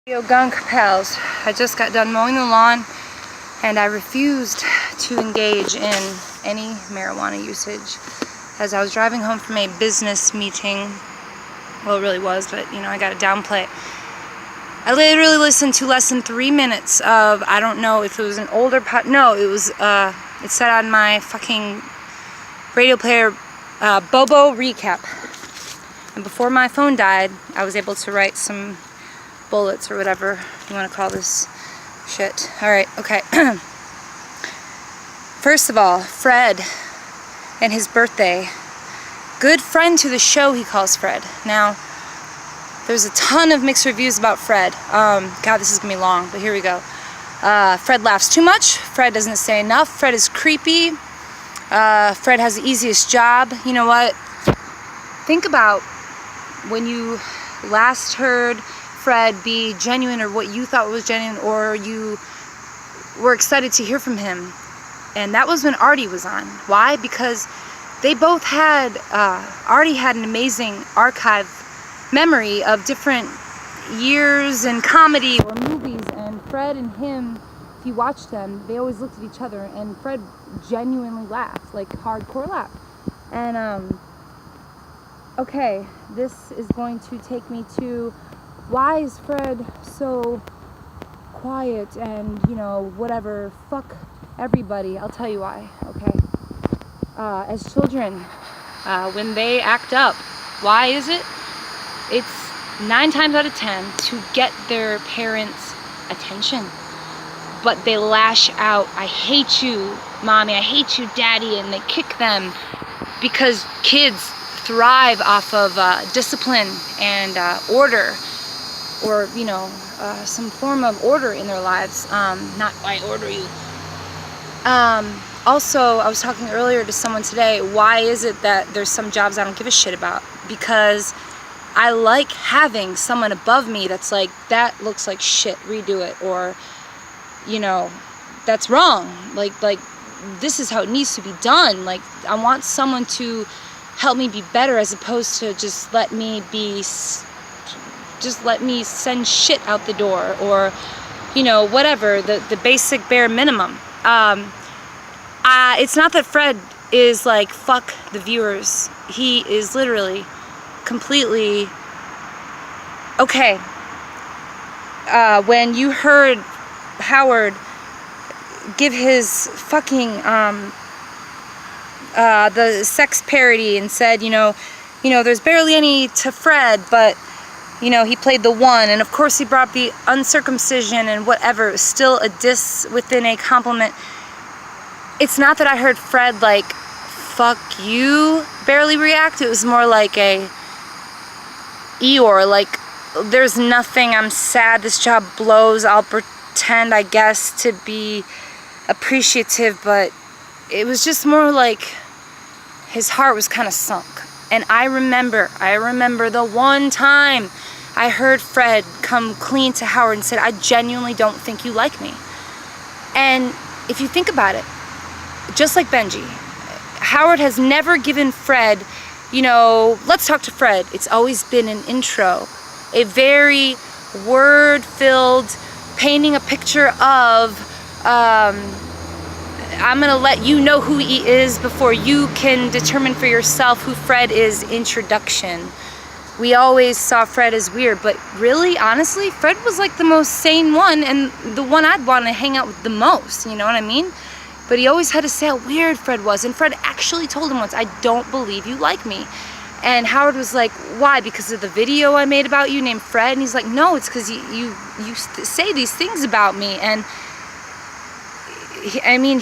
Radio Gunk pals, I just got done mowing the lawn and I refused to engage in any marijuana usage as I was driving home from a business meeting. Well, it really was, but I gotta downplay it. I literally listened to less than 3 minutes of, I don't know if it was an older no, it was, it said on my fucking radio player, Bobo Recap. And before my phone died, I was able to write some bullets or whatever you want to call this shit. Alright, okay. First of all, Fred and his birthday. Good friend to the show, he calls Fred. Now, there's a ton of mixed reviews about Fred. God, this is going to be long, but here we go. Fred laughs too much. Fred doesn't say enough. Fred is creepy. Fred has the easiest job. You know what? Think about when you last heard Fred be genuine, or what you thought was genuine, or you were excited to hear from him. And that was when Artie was on. Why? Because they both had, Artie had an amazing archive memory of different years in comedy or movies, and Fred and him, if you watch them, they always looked at each other, and Fred genuinely laughed, like hardcore laugh. And okay, this is going to take me to, why is Fred so quiet and, whatever, fuck everybody. I'll tell you why, okay? As children, when they act up, why is it? It's 9 times out of 10 to get their parents' attention. But they lash out, I hate you, mommy, I hate you, daddy, and they kick them because kids thrive off of discipline and order, or some form of order in their lives. Not I order you. Also, I was talking earlier to someone today, why is it that there's some jobs I don't give a shit about? Because I like having someone above me that's like, that looks like shit, redo it, or that's wrong, like this is how it needs to be done. Like, I want someone to help me be better, as opposed to just let me send shit out the door, or whatever, the basic bare minimum. It's not that Fred is like, fuck the viewers. He is literally completely okay. When you heard Howard give his fucking the sex parody and said, there's barely any to Fred, but he played the one, and of course he brought up the uncircumcision and whatever. It was still a diss within a compliment. It's not that I heard Fred like, fuck you, barely react. It was more like a Eeyore, like, there's nothing, I'm sad, this job blows, I'll pretend, I guess, to be appreciative, but it was just more like his heart was kind of sunk. And I remember the one time I heard Fred come clean to Howard and said, I genuinely don't think you like me. And if you think about it, just like Benji, Howard has never given Fred, let's talk to Fred. It's always been an intro, a very word-filled, painting a picture of, I'm going to let you know who he is before you can determine for yourself who Fred is introduction. We always saw Fred as weird, but really, honestly, Fred was like the most sane one, and the one I'd want to hang out with the most, you know what I mean? But he always had to say how weird Fred was, and Fred actually told him once, I don't believe you like me. And Howard was like, why? Because of the video I made about you named Fred? And he's like, no, it's because you say these things about me. And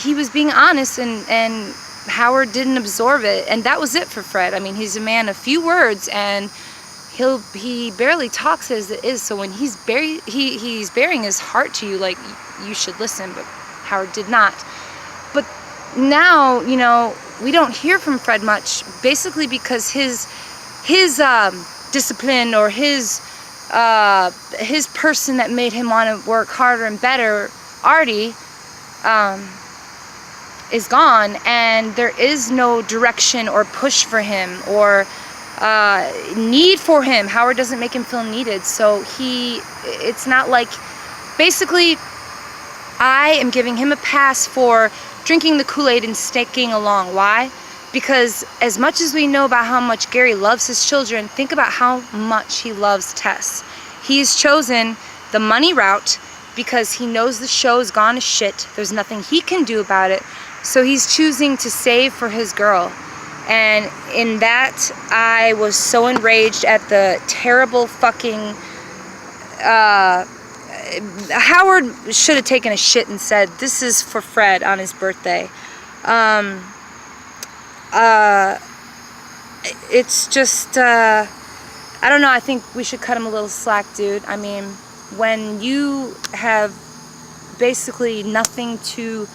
he was being honest, and Howard didn't absorb it, and that was it for Fred. He's a man of few words, and he barely talks as it is. So when he's bearing his heart to you, like, you should listen, but Howard did not. But now, we don't hear from Fred much, basically because his discipline, or his person that made him want to work harder and better, Artie, is gone, and there is no direction or push for him, or need for him. Howard doesn't make him feel needed. So it's not like, basically, I am giving him a pass for drinking the Kool-Aid and sticking along. Why? Because as much as we know about how much Gary loves his children, think about how much he loves Tess. He's chosen the money route because he knows the show's gone to shit. There's nothing he can do about it. So he's choosing to save for his girl. And in that, I was so enraged at the terrible fucking... Howard should have taken a shit and said, "This is for Fred on his birthday." It's just, I don't know, I think we should cut him a little slack, dude. I mean, when you have basically nothing to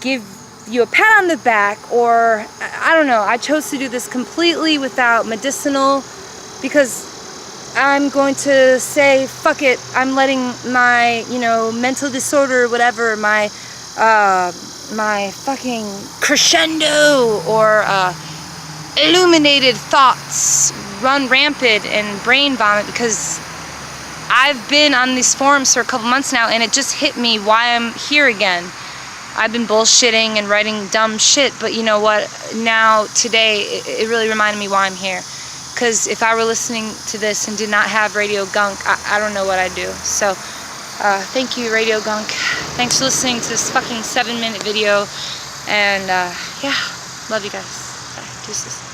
give you a pat on the back, or, I don't know, I chose to do this completely without medicinal, because I'm going to say, fuck it, I'm letting my, mental disorder, whatever, my fucking crescendo or illuminated thoughts run rampant and brain vomit, because I've been on these forums for a couple months now, and it just hit me why I'm here again. I've been bullshitting and writing dumb shit, but you know what, now, today, it really reminded me why I'm here. Because if I were listening to this and did not have Radio Gunk, I don't know what I'd do. So, thank you, Radio Gunk. Thanks for listening to this fucking 7-minute video. And, yeah, love you guys. Bye. Deuces.